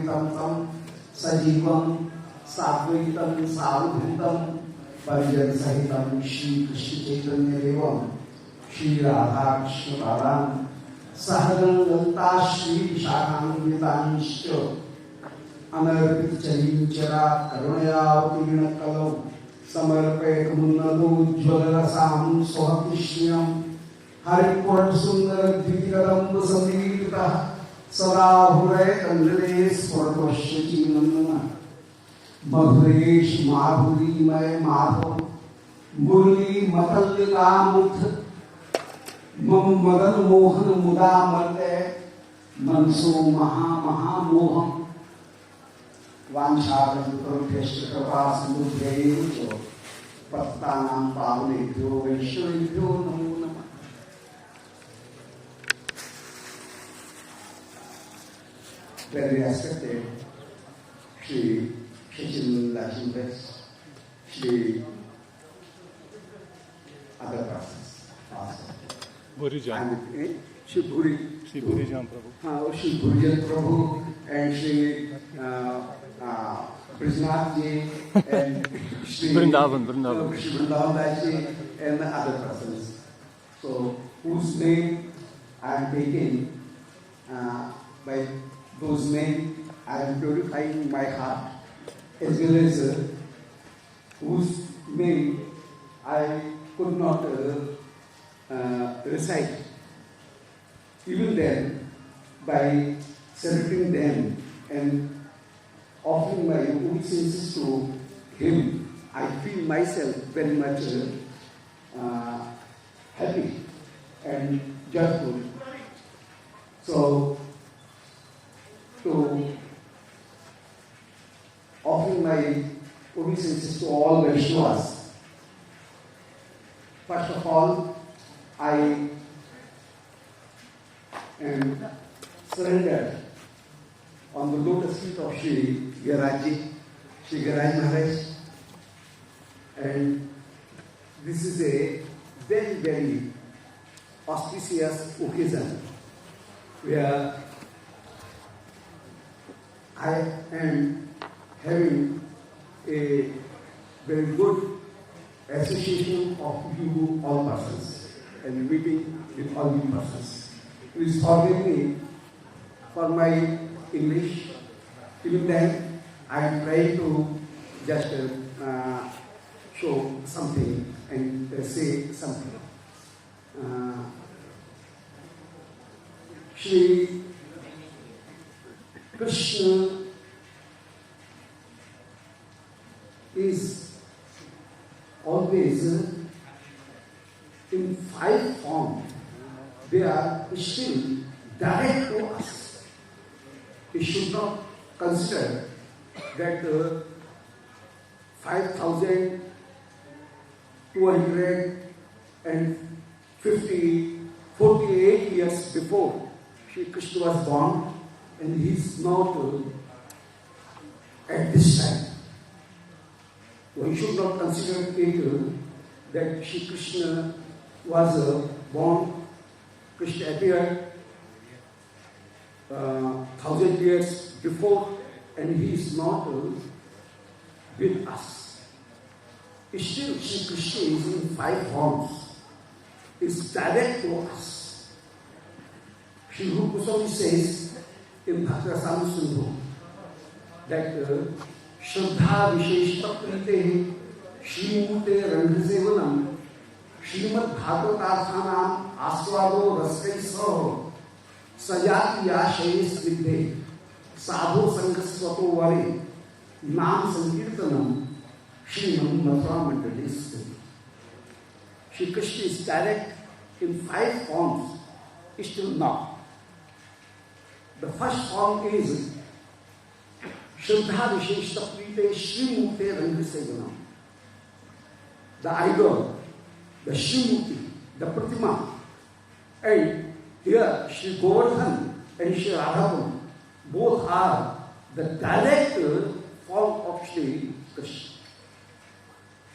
साधितं तं सजीवं साद्वैतं सावधूतं परिजन सहितं श्री कृष्ण चैतन्य देवं श्री राधा कृष्ण पादान् सहगण ललिता श्री विशाखान्वितांश्च अनर्पित चरीचरा करुणयावतीर्ण कलौ समर्पयत मुन्नतोज्ज्वलरसां स्वकृष्ण्यं हरिपुर सुंदर द्विकदम्ब संगीतः सदा हुरय कंदले स्वर्गवश्यति नंदना मधुरेश माधुरीमय माधव मुरली मतल्लिका मुथ मम मदन मोहन मुदा मर्दय मनसो महामोहम वाञ्छाकल्पतरुभ्यश्च कृपा सिन्धुभ्यैव च पतितानां पावनेभ्यो वैष्णवेभ्यो नमो नमः। Very respected Shri Shachinda Jimbes, Shri other persons also. Bhurijan. Shri Bhurijan Prabhu. Shri Bhurijan Prabhu and Shri Brijnath ji and Shri Vrindavan. Shri Vrindavan ji and other persons. So, whose name I am taking, by those names I am purifying my heart, as well as whose name I could not recite. Even then, by saluting them and offering my obeisances to him, I feel myself very much happy and joyful. So, to offering my obeisances to all Vaishnavas, first of all, I am surrendered on the lotus feet of Shri Giraji, Shri Giraj Maharaj, and this is a very, very auspicious occasion where I am having a very good association of you all persons and meeting with all you persons. Please forgive me for my English. Even then, I am trying to just show something and say something. Shri Krishna is always in 5 forms. They are still direct to us. We should not consider that 48 years before Shri Krishna was born, and he is not at this time. We should not consider it that Shri Krishna was born. Krishna appeared 1,000 years before, and he is not with us. Still, Shri Krishna is in 5 forms. It's direct to us. Shri Rupa Goswami says in Bhakti Sindhu that Shraddha Visheshta Prite Shrimute Randhasevanam Shrimad Bhagavatarthanam Aswado Raskai Saho Sajati Yashayis Vidhe Sadhu Sangaswato Vari Nam Sankirtanam Shrimam Mathura Mandalis. Shri Krishna is direct in 5 forms still now. The first form is Shraddha Visheshta Prite Shrimute Randhasevanam. The idol, the Shrimuti, the Pratima, and here Shri Govardhan and Shri Radhavan, both are the direct form of Shri Krishna.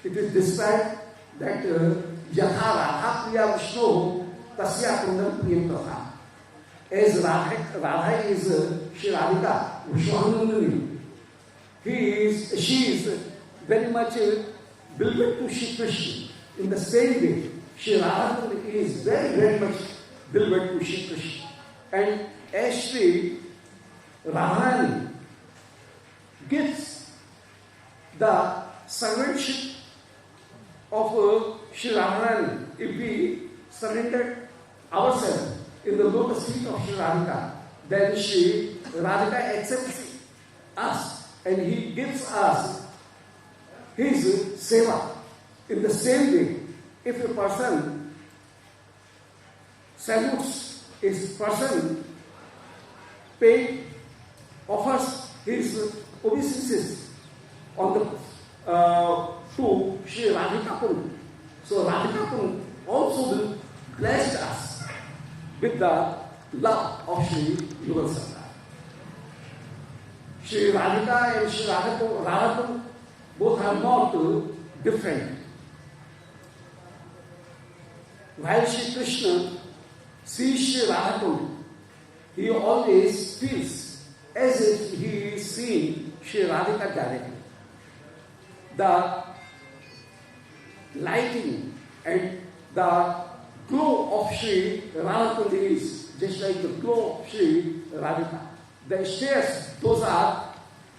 It is described that Yatha Radha Priya Vishnu Tasya Kundam Priyam Tatha. as Radha is Shri Radhika, Vishwanandani. She is very much beloved to Shri Krishna. In the same way, Shri Radha is very, very much beloved to Shri Krishna. And as Shri Radharani gives the servantship of Shri Radharani, if we surrender ourselves in the lotus feet of Shri Radhika, then Shri Radhika accepts us and he gives us his seva. In the same way, if a person salutes his person, offers his obeisances on the to Shri Radhika Kund. So Radhika Kund also will bless us with the love of Shri Yugal Sarkar. Shri Radhika and Shri Radha Kund both are not different. While Shri Krishna sees Shri Radha Kund, he always feels as if he is seeing Shri Radhika directly. The lighting and the glow of Shri Radha Kund is just like the glow of Shri Radhika. The stairs, those are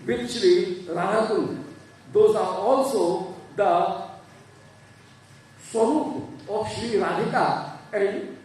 with Shri Radha Kund. Those are also the swarup of Shri Radhika, and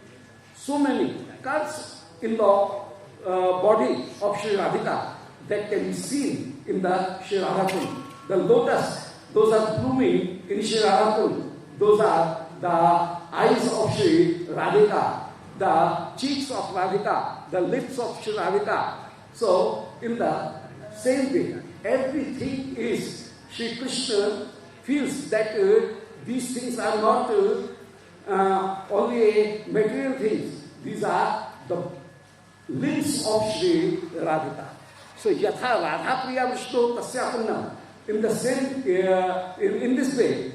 so many cuts in the body of Shri Radhika that can be seen in the Shri Radha Kund. The lotus, those are blooming in Shri Radha Kund. Those are the eyes of Shri Radhika, the cheeks of Radhika, the lips of Shri Radhika. So, in the same way, everything is Shri Krishna feels that these things are not only material things. These are the limbs of Shri Radhika. So, yatha Radha Priya Vishnu Tasya Punnam. In the same, in this way,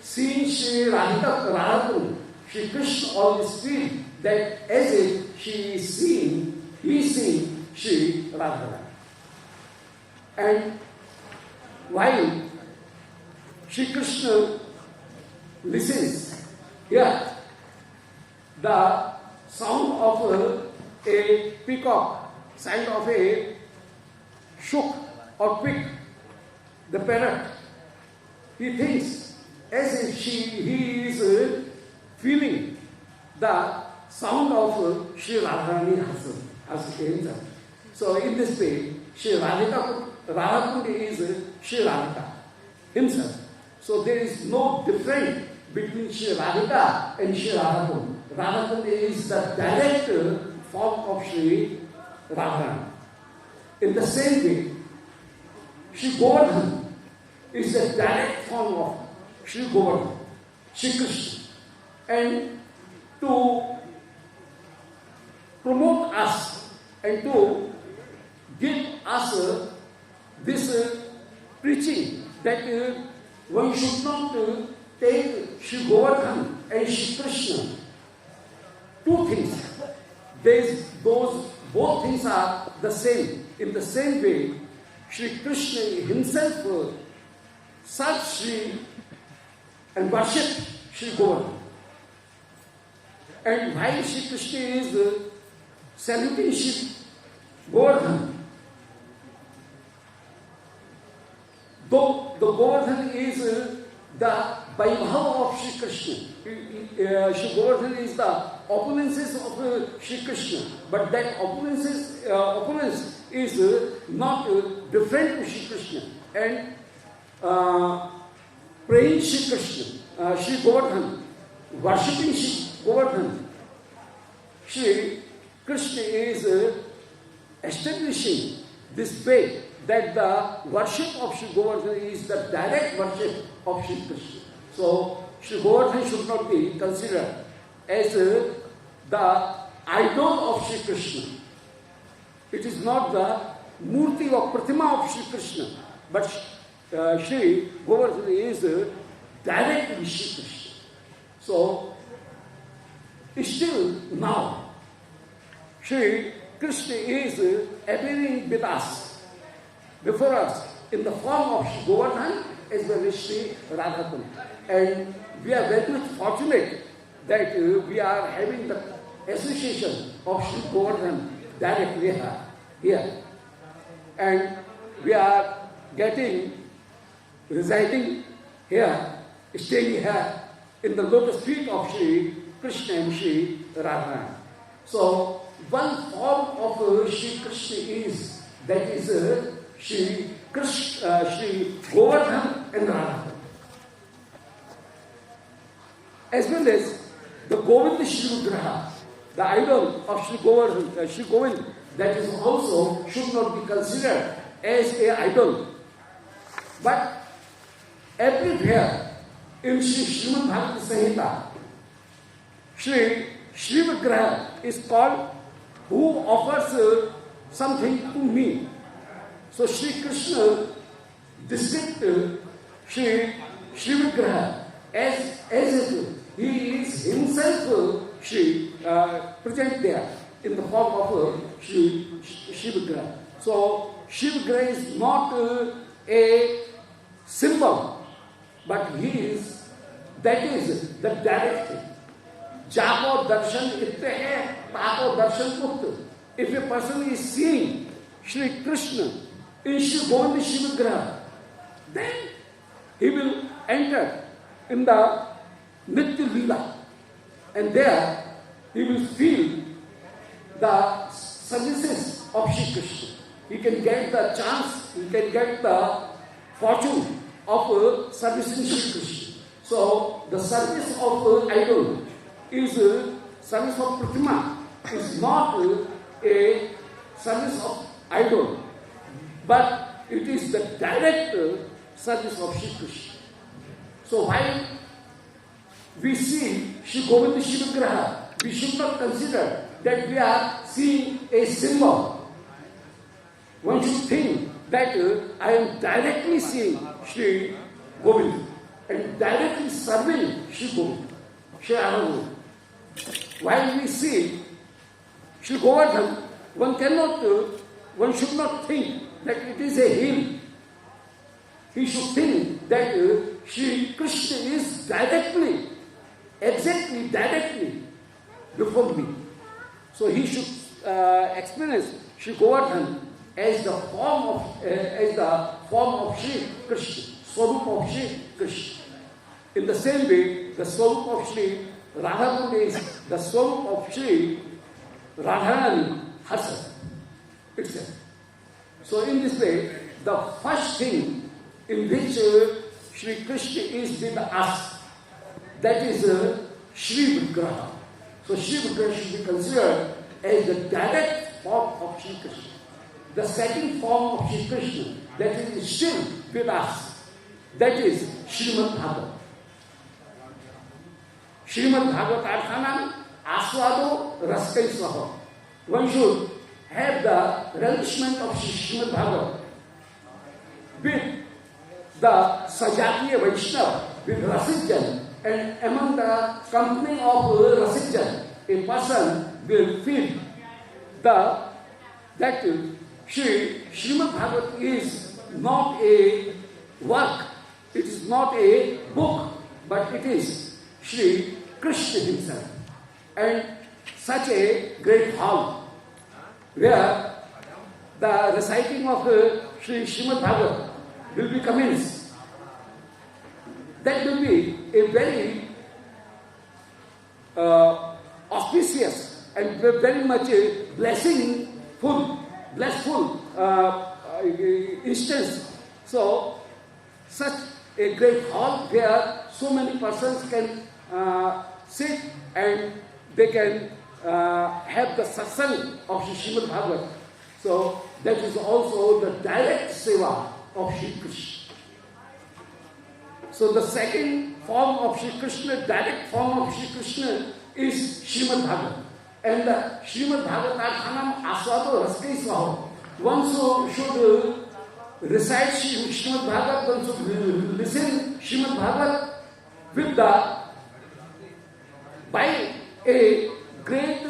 seeing Shri Radha, Shri Krishna always feels that as if he is seeing Shri Radha. And while Shri Krishna listens, here the sound of a peacock, sound of a shook or pick, the parrot, he thinks as if he is feeling the sound of Shri Radharani as angel. So in this way, Shri Radhika is Shri Radhika himself. So there is no difference between Shri Radhika and Shri Radhakund. Radhakund is the direct form of Shri Radharani. In the same way, Shri Govardhan is the direct form of Shri Govardhan, Shri Krishna. And to promote us and to give us this preaching that one should not take Shri Govardhan and Shri Krishna. Two things. Both things are the same. In the same way, Shri Krishna himself serves Shri and worships Shri Govardhan. And while Shri Krishna is saluting Shri Govardhan, though the Govardhan is the Vaibhava of Shri Krishna, Shri Govardhan is the opulences of Shri Krishna, but that opulence is not different to Shri Krishna. And praying Shri Krishna, Shri Govardhan, worshipping Shri Govardhan, Shri Krishna is establishing this way that the worship of Shri Govardhan is the direct worship of Shri Krishna. So, Shri Govardhan should not be considered as the idol of Shri Krishna. It is not the murti or pratima of Shri Krishna, but Shri Govardhan is directly Shri Krishna. So, still now, Shri Krishna is appearing with us, before us, in the form of Shri Govardhan as well as Shri Radhakund. And we are very much fortunate that we are having the association of Shri Govardhan directly here. And we are residing here, staying here in the lotus feet of Shri Krishna and Shri Radha. So, one form of Shri Krishna is, that is Shri Govardhan and Radha. As well as the Govinda Shri Vigraha, the idol of Shri Govardhan, Shri Govind, that is also should not be considered as an idol. But everywhere in Shri Srimad Bhakti Samhita, Shri Vigraha is called who offers something to me. So Shri Krishna described Shri Vigraha as if he is himself present there in the form of Shri Vigraha. So Shri Vigraha is not a symbol, but that is the direct thing. Jako darshan itte hai, tako darshan ukta. If a person is seeing Shri Krishna in Shri Govinda Shri Vigraha, then he will enter in the Nitya Leela, and there he will feel the services of Shri Krishna. He can get the chance, he can get the fortune of servicing Shri Krishna. So the service of idol is service of Pratima, is not a service of idol, but it is the direct service of Shri Krishna. So while we see Shri Govinda Shri Vigraha, we should not consider that we are seeing a symbol. One should think that I am directly seeing Shri Govinda and directly serving Shri Govinda, Shri Radha. While we see Shri Govardhan, one should not think that it is a hill. He should think that Shri Krishna is directly before me. So he should experience Shri Govardhan as the form of Shri Krishna, Swarup of Shri Krishna. In the same way, the Swarup of Shri Radha is the Swarup of Shri Radharani herself itself. So in this way, the first thing in which Shri Krishna is with us, that is Shri Vigraha. So Shri Vigraha should be considered as the direct form of Shri Krishna. The second form of Shri Krishna that is still with us, that is Srimad Bhagavad. Srimad Bhagavad Arthanam Aswado Raskai Swaha. One should have the relishment of Srimad Bhagavad with the Sajatiya Vaishnava, with Rasijjan, and among the company of Rasijjan, a person will feel that Srimad Bhagavad is not a work, it is not a book, but it is Shri Krishna himself. And such a great hall where the reciting of Shri Srimad Bhagavad will be commenced. That will be a very auspicious and very much blessful instance. So, such a great hall where so many persons can sit and they can have the satsang of Shri Srimad Bhagavad. So, that is also the direct seva of Shri Krishna. So, the second form of Shri Krishna, direct form of Shri Krishna is Srimad Bhagavad. And the Srimad Bhagavad Arthanam Aswado Raskai Swaha. One should recite Srimad Bhagavad, one should listen Srimad Bhagavad with by a great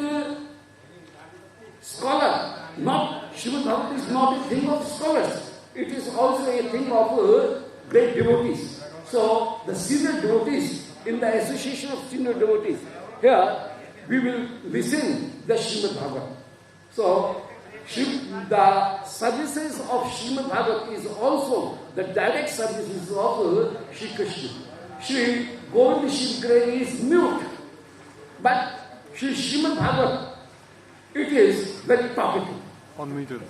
scholar. Not Srimad Bhagavatam is not a thing of scholars. It is also a thing of great devotees. So the senior devotees, in the association of senior devotees, here we will listen the Srimad Bhagavatam. So the services of Srimad Bhagavatam is also the direct services of Sri Krishna. Sri Govind Shivgre is mute, but Sri Srimad Bhagavatam, it is very talkative. Unmuted.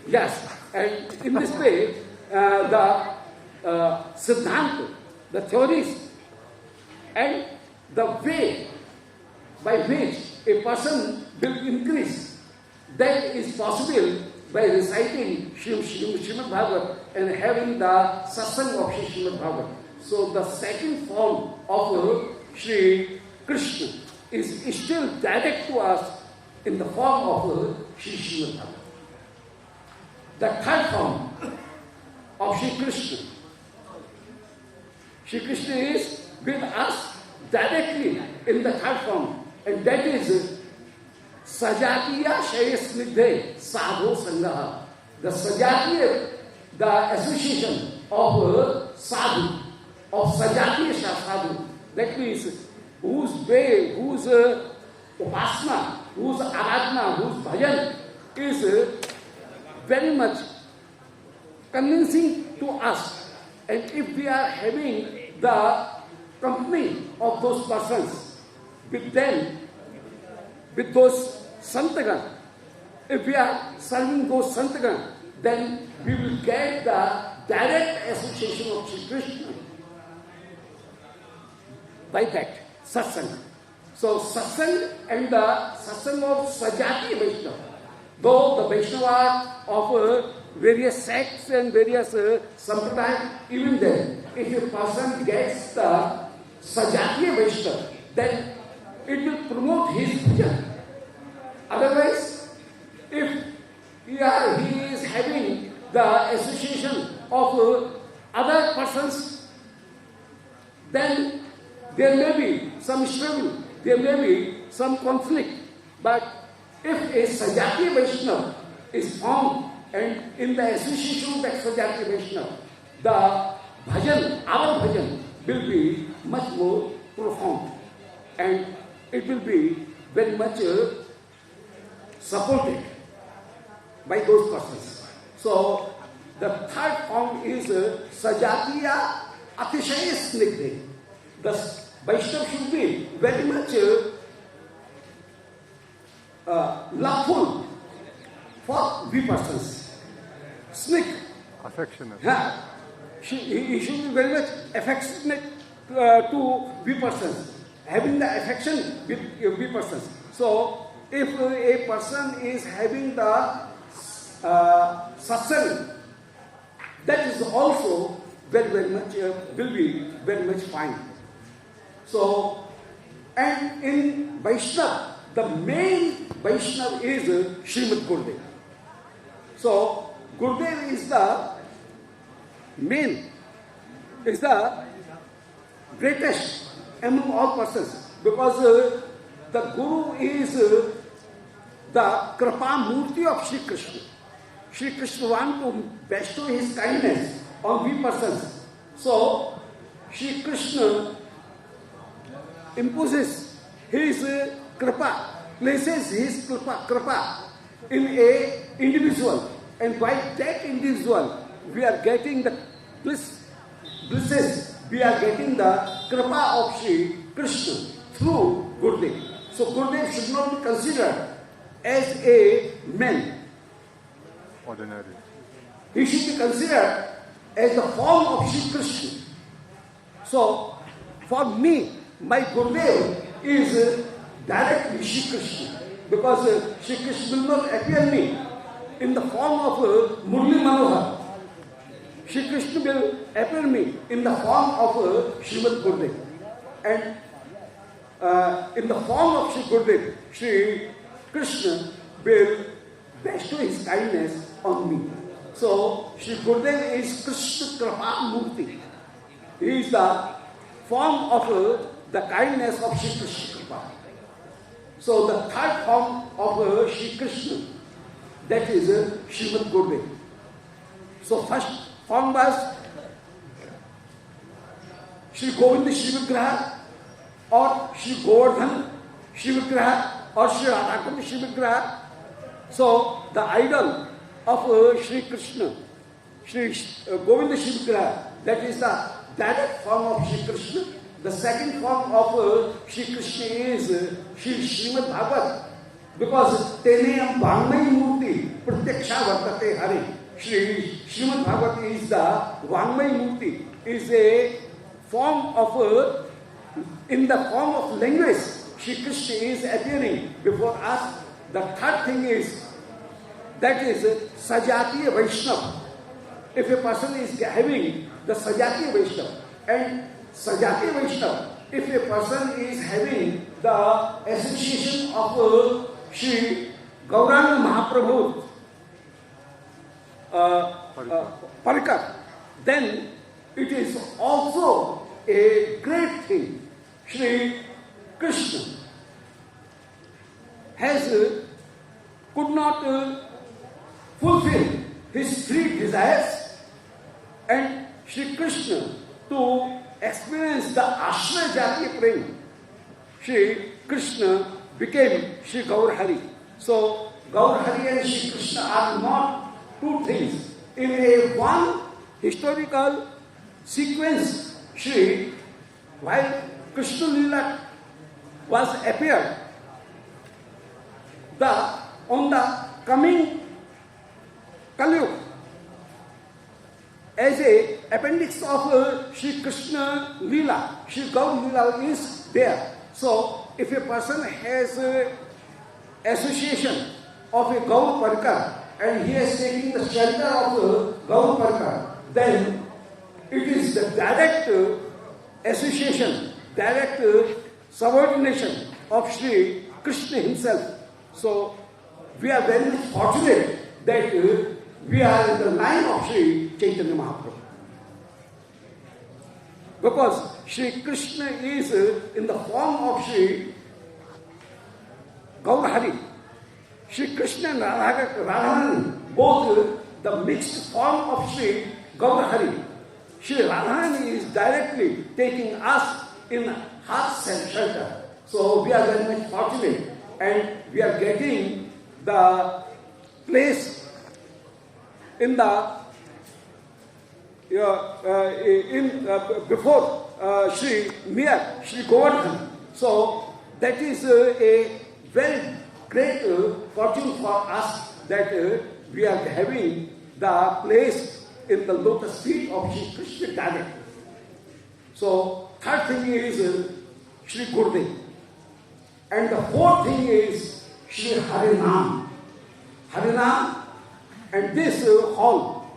Yes, and in this way, the Siddhanta, the theories, and the way by which a person will increase, that is possible by reciting Srimad Bhagavatam and having the satsang of Srimad Bhagavatam. So the second form of Sri Krishna is still direct to us in the form of Sri Srimad Bhagavatam. The third form of Sri Krishna is with us directly in the third form, and that is Sajatiya Shayasnidhe Sadho Sangaha. The Sajatiya, the association of sadhu, of Sajatiya sadhu, that means whose way, whose upasana, whose aradhana, whose bhajan is very much convincing to us. And if we are having the company of those persons, with them, with those santagan, if we are serving those santagan, then we will get the direct association of Sri Krishna by that satsang. So satsang and the satsang of Sajati Vaishnava, though the Vaishnava of various sects and various sampradayas, even then, if a person gets the Sajatiya Vaishnava, then it will promote his bhajan. Otherwise, if he is having the association of other persons, then there may be some struggle, there may be some conflict. But if a Sajatiya Vaishnava is formed, and in the association of that Sajatiya Vaishnava, the bhajan, our bhajan, will be much more profound, and it will be very much supported by those persons. So the third form is Sajatiya Atishaya Snigdhe. The Vaishnava should be very much loveful for we persons. Snick. Affectionate. Yeah. He should be very much affectionate to we persons, having the affection with we persons. So if a person is having the satsang, that is also very much will be very much fine. So, and in Vaishnava, the main Vaishnava is Srimad Gurudev. So Gurudev is the main, is the greatest among all persons, because the Guru is the Kripa Murti of Sri Krishna. Sri Krishna wants to bestow his kindness on we persons. So Sri Krishna imposes his Kripa, places his Kripa in a individual, and by that individual we are getting the blisses, we are getting the Kripa of Sri Krishna through Gurudev. So Gurudev should not be considered as a man. Ordinary. He should be considered as the form of Sri Krishna. So for me, my Gurudev is directly Sri Krishna, because Sri Krishna will not appear me in the form of Murli Manohar. Sri Krishna will appear me in the form of Srimad Gurudev. And in the form of Sri Gurudev, Sri Krishna will bestow his kindness on me. So Sri Gurudev is Krishna Kripa Murti. He is the form of the kindness of Sri Krishna Kripa. So the third form of Sri Krishna that is Srimad Gurudev. So first form was Shri Govinda Shri Vigraha or Shri Govardhan Shri Vigraha or Shri Radhakund Shri Vigraha. So the idol of Shri Krishna, Shri Govinda Shri Vigraha, that is the direct form of Shri Krishna. The second form of Shri Krishna is Shri Srimad Bhagavat, because Teneyam Vangmai Murti Pratyaksha Vartate Hari. Shri Srimad Bhagavat is the Vangmai Murti, is a form of, in the form of language, Shri Krishna is appearing before us. The third thing is, that is Sajatiya Vaishnava. If a person is having the Sajatiya Vaishnava, and Sajatiya Vaishnava, if a person is having the association of Shri Gauranga Mahaprabhu Parikar, then it is also a great thing. Shri Krishna could not fulfill his three desires, and Shri Krishna, to experience the Ashray Jatiya Prema, Shri Krishna became Shri Gaur Hari. So Gaur Hari and Shri Krishna are not two things. In a one historical sequence, while Krishna Lila was appeared, on the coming Kali Yuga, as a appendix of Shri Krishna Lila, Shri Gaur Lila is there. So if a person has association of a Gaur Parikar and he is taking the shelter of Gaur Parikar, then it is the direct association, direct subordination of Shri Krishna himself. So we are very much fortunate that we are in the line of Shri Chaitanya Mahaprabhu. Because Shri Krishna is in the form of Shri Gaur Hari. Shri Krishna and Radharani, both the mixed form of Shri Gaur Hari. Shri Radharani is directly taking us in heart shelter. So we are very much fortunate, and we are getting the place in the before Shri Mir, Shri Govardhan. So that is a very great fortune for us, that we are having the place in the lotus feet of Shri Krishna directly. So third thing is Shri Gurudev. And the fourth thing is Shri Harinam. Harinam, and this hall,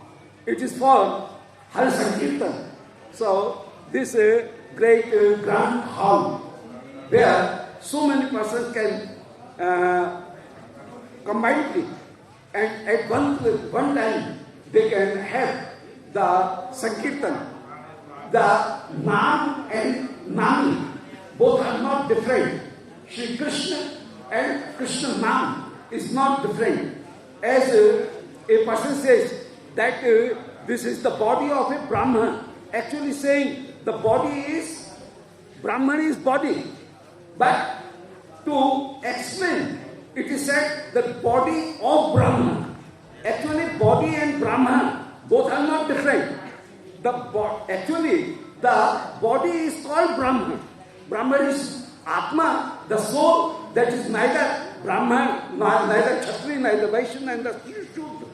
it is for Hari Sankirtan. So this great grand hall, where so many persons can combinedly, and at one time they can have the Sankirtan. The Nam and Nami, both are not different. Shri Krishna and Krishna Nam is not different. As a person says that this is the body of a Brahman, actually saying the body is, Brahman is body. But to explain, it is said the body of Brahman. Actually, body and Brahman, both are not different. Actually, the body is called Brahman. Brahman is Atma, the soul, that is neither Brahman, neither Kshatriya, neither Vaishya, neither Shudra.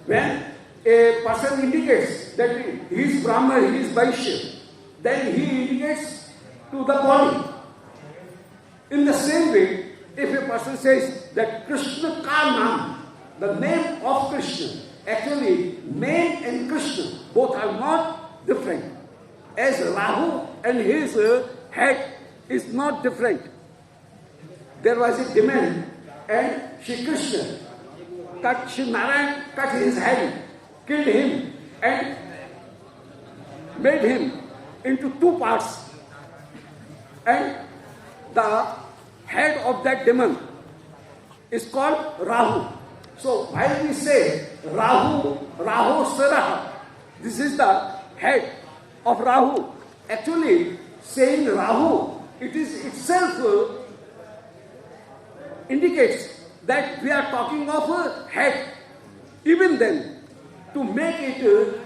When a person indicates that he is Brahman, he is Vaishya, then he indicates to the body. In the same way, if a person says that Krishna ka naam, the name of Krishna, actually name and Krishna both are not different. As Rahu and his head is not different. There was a demand, and Shri Krishna Shri Narayan cut his head, killed him, and made him into two parts. And the head of that demon is called Rahu. So while we say Rahu, Sarah, this is the head of Rahu. Actually, saying Rahu, it is itself indicates that we are talking of a head. Even then, to make it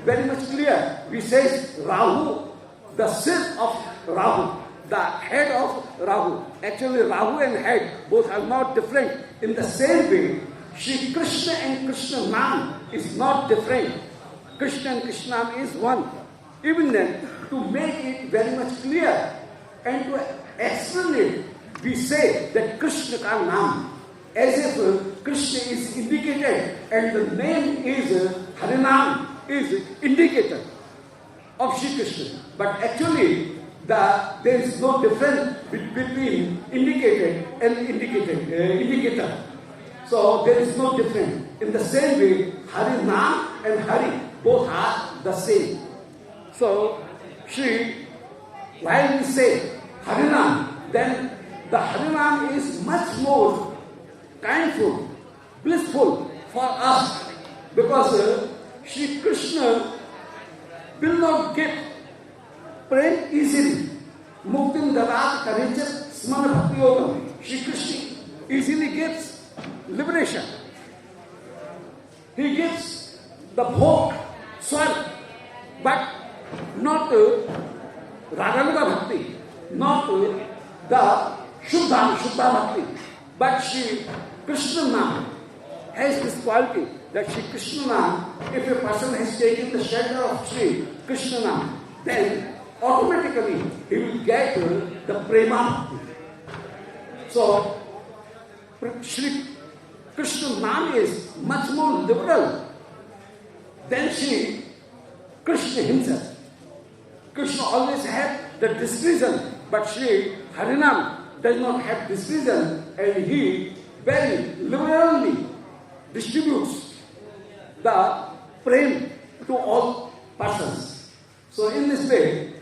very much clear, we say Rahu, the sir of Rahu, the head of Rahu. Actually, Rahu and head both are not different. In the same way, Shri Krishna and Krishna Nam is not different. Krishna and Krishna Nam is one. Even then, to make it very much clear and to explain it, we say that Krishna ka Nam, as if Krishna is indicated and the name is Harinam is indicator of Shri Krishna. But actually, there is no difference between indicated and indicator. So there is no difference. In the same way, Harinam and Hari both are the same. So, while we say Harinam, then the Harinam is much more kindful, blissful for us, because Shri Krishna will not get prem easily. Muktim darat karichat smana bhakti yogam. Shri Krishna easily gives liberation. He gives the bhog, swar, but not Raganuga Bhakti, not the Shuddha Bhakti. But Shri Krishna Nam has this quality that Shri Krishna Nam, if a person has taken the shelter of Shri Krishna Nam, then automatically he will get the Prema Bhakti. So, Shri Krishna Nam is much more liberal than Shri Krishna himself. Krishna always had the discretion, but Shri Harinam does not have discretion, and he very liberally distributes the prem to all persons. So in this way,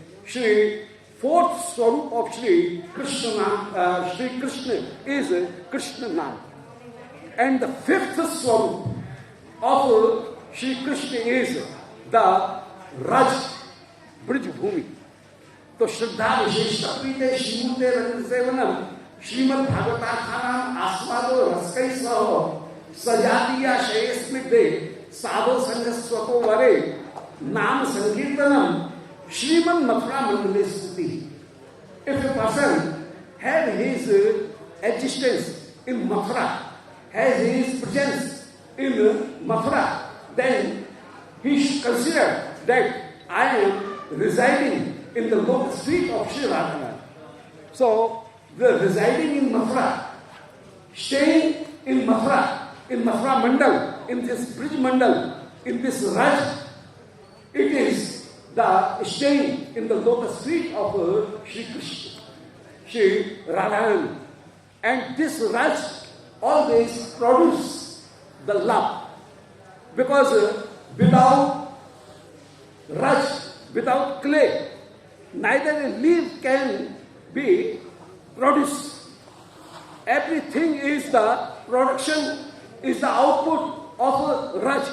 fourth swarup of Shri Krishna is Krishna Nam. And the fifth swarup of Shri Krishna is the Raj, Brij Bhumi. तो श्रद्धा विशेषता प्रीते श्रीमूर्ते रंग सेवनम श्रीमद् भागवतार्थानाम आस्वादो रसकै सह सजातीया शयस्मिदे साधो संगस्वतो वरे नाम संकीर्तनम श्रीमन् मथुरा मंडले स्तुति. If a person had his existence in Mathura, has his presence in Mathura, then he should consider that I am residing in the lotus feet of Sri Radharani. So, the residing in Mathura, staying in Mathura Mandal, in this Brij Mandal, in this Raj, it is the staying in the lotus feet of Sri Krishna, Sri Radharani. And this Raj always produces the love. Because without Raj, without clay, neither a leaf can be produced. Everything is the production, is the output of Raj.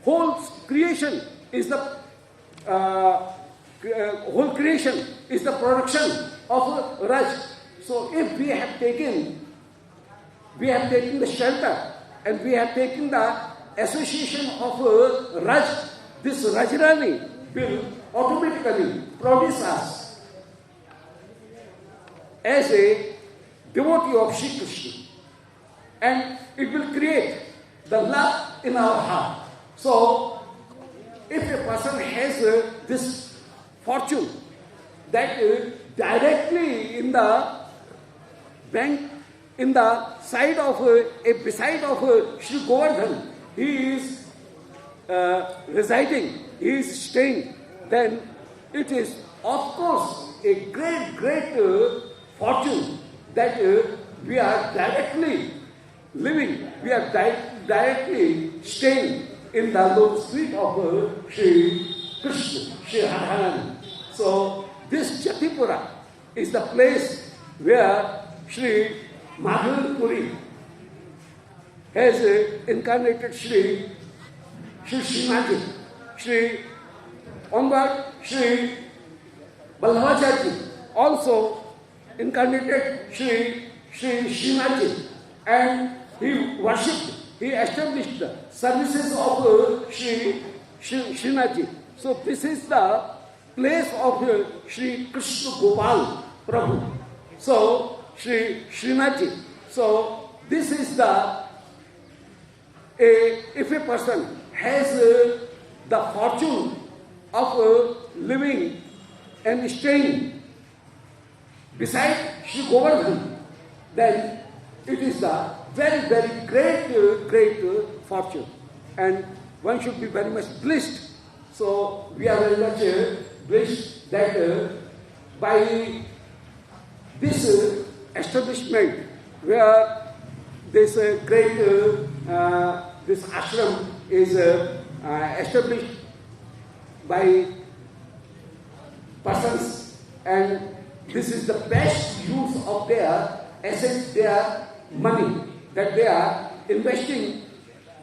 Whole creation is the production of Raj. So if we have taken the shelter and we have taken the association of Raj, this Rajrani will automatically produce us as a devotee of Shri Krishna, and it will create the love in our heart. So, if a person has this fortune that directly in the bank, in the side of beside of Shri Govardhan, he is residing, he is staying, then it is of course a great fortune that we are directly living, we are directly staying in the lotus feet of Sri Krishna, Sri Radharani. So this Jatipura is the place where Sri Madhavan Puri has incarnated Sri Srinathji, Sri onward Sri Vallabhacharya also incarnated Sri Srinathji, and he worshipped, he established the services of Sri Srinathji. So this is the place of Sri Krishna Gopal Prabhu. So Sri Srinathji. So this is the, if a person has the fortune of living and staying beside Sri Govardhan, then it is the very, very great fortune. And one should be very much blessed. So we are very much blessed that by this establishment where this great this ashram is established by persons, and this is the best use of their assets, their money, that they are investing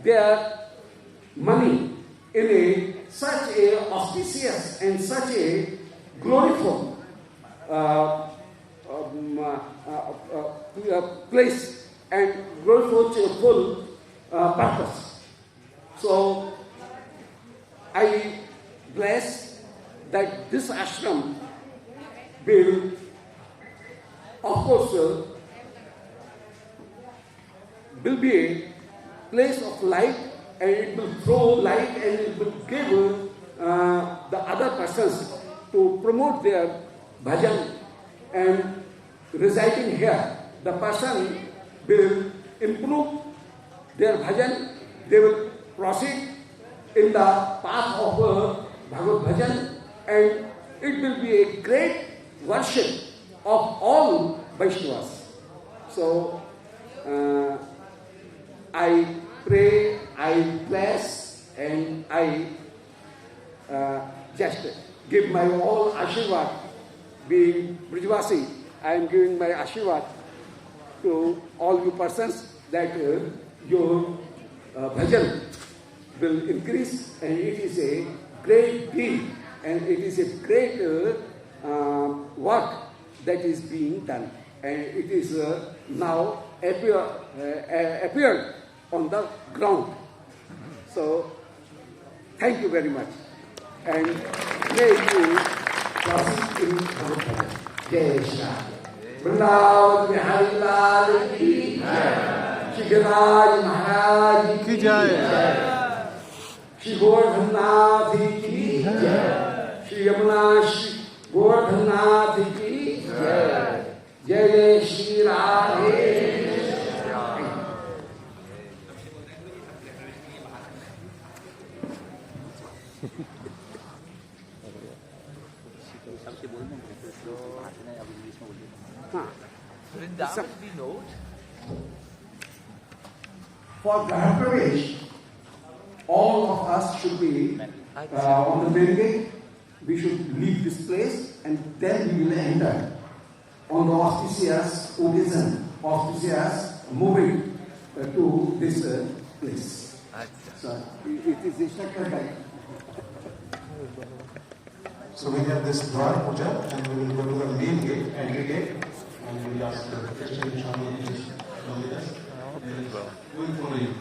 their money in such a auspicious and such a gloriful place and gloriful purpose. So I bless that this ashram will, of course, will be a place of light, and it will throw light and it will give the other persons to promote their bhajan. And residing here, the person will improve their bhajan, they will proceed in the path of Bhagavad Bhajan, and it will be a great worship of all Vaishnavas. So I pray, I bless, and I just give my all ashirwad. Being Brijvasi, I am giving my ashirwad to all you persons that your bhajan will increase, and it is a great deal, and it is a great work that is being done, and it is now appeared on the ground. So thank you very much, and may you proceed in Bhagavad. Jai Shri Ram. Vrindavan Bihari Lal ki jai. Shri Giriraj Maharaj ki jai. Shri Govardhan Nath ki jai. Shri Yamuna Shri Govardhan Nath ki jai. Jai Shri Radhe. Vrindavan, we note. For Graha Pravesh, all of us should be on the main gate. We should leave this place, and then we will enter on the auspicious occasion, auspicious moving to this place. So it is instructed by. So we have this Dwar Puja, and we will go to the main gate, entry gate, and we will ask the Christian Swami to come with us. We will follow you.